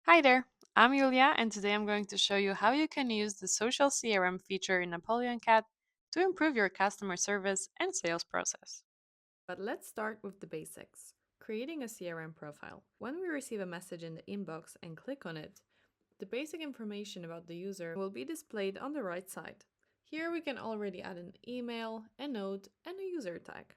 Hi there, I'm Julia, and today I'm going to show you how you can use the Social CRM feature in NapoleonCat to improve your customer service and sales process. But let's start with the basics. Creating a CRM profile. When we receive a message in the inbox and click on it, the basic information about the user will be displayed on the right side. Here we can already add an email, a note, and a user tag,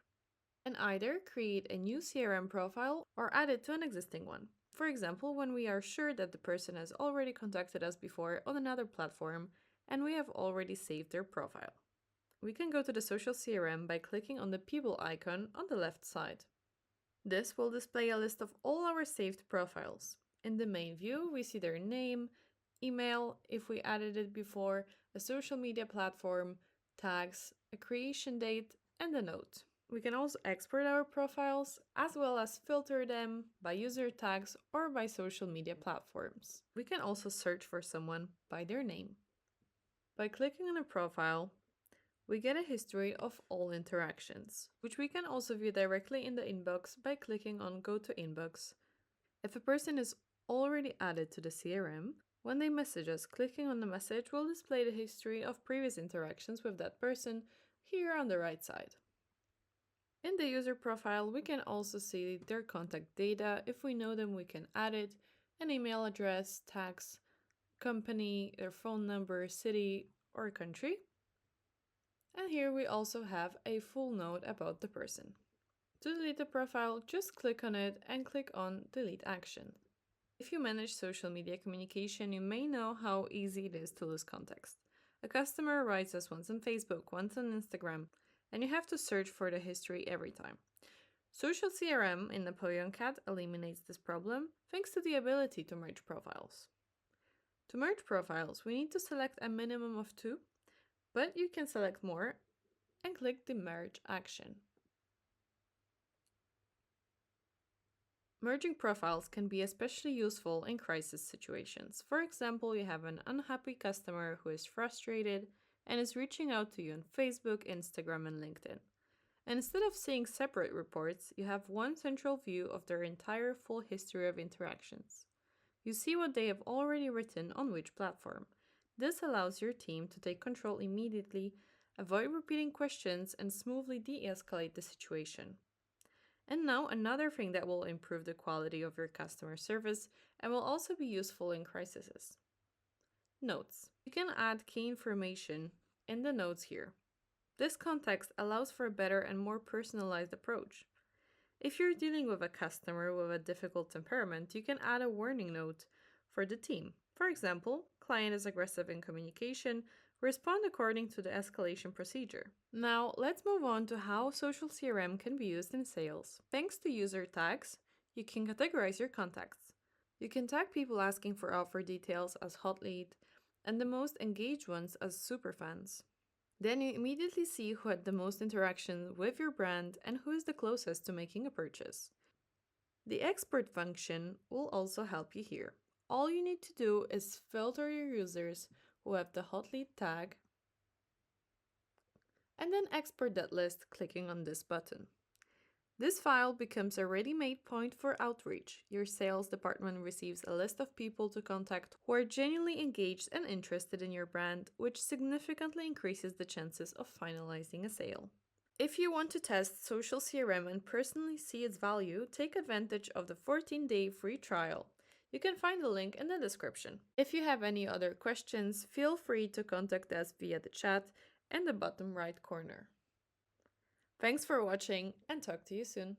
and either create a new CRM profile or add it to an existing one. For example, when we are sure that the person has already contacted us before on another platform and we have already saved their profile. We can go to the Social CRM by clicking on the people icon on the left side. This will display a list of all our saved profiles. In the main view, we see their name, email, if we added it before, a social media platform, tags, a creation date, and a note. We can also export our profiles as well as filter them by user tags or by social media platforms. We can also search for someone by their name. By clicking on a profile, we get a history of all interactions, which we can also view directly in the inbox by clicking on Go to Inbox. If a person is already added to the CRM, when they message us, clicking on the message will display the history of previous interactions with that person here on the right side. In the user profile, we can also see their contact data. If we know them, we can add it, an email address, tags, company, their phone number, city, or country. And here we also have a full note about the person. To delete the profile, just click on it and click on Delete Action. If you manage social media communication, you may know how easy it is to lose context. A customer writes us once on Facebook, once on Instagram, and you have to search for the history every time. Social CRM in NapoleonCat eliminates this problem thanks to the ability to merge profiles. To merge profiles, we need to select a minimum of two, but you can select more and click the Merge action. Merging profiles can be especially useful in crisis situations. For example, you have an unhappy customer who is frustrated and is reaching out to you on Facebook, Instagram, and LinkedIn. And instead of seeing separate reports, you have one central view of their entire full history of interactions. You see what they have already written on which platform. This allows your team to take control immediately, avoid repeating questions, and smoothly de escalate the situation. And now, another thing that will improve the quality of your customer service and will also be useful in crises. Notes. You can add key information in the notes here. This context allows for a better and more personalized approach. If you're dealing with a customer with a difficult temperament, you can add a warning note for the team. For example, client is aggressive in communication, respond according to the escalation procedure. Now, let's move on to how social CRM can be used in sales. Thanks to user tags, you can categorize your contacts. You can tag people asking for offer details as hot lead and the most engaged ones as superfans. Then you immediately see who had the most interaction with your brand and who is the closest to making a purchase. The export function will also help you here. All you need to do is filter your users who have the hot lead tag and then export that list clicking on this button. This file becomes a ready-made point for outreach. Your sales department receives a list of people to contact who are genuinely engaged and interested in your brand, which significantly increases the chances of finalizing a sale. If you want to test Social CRM and personally see its value, take advantage of the 14-day free trial. You can find the link in the description. If you have any other questions, feel free to contact us via the chat in the bottom right corner. Thanks for watching and talk to you soon.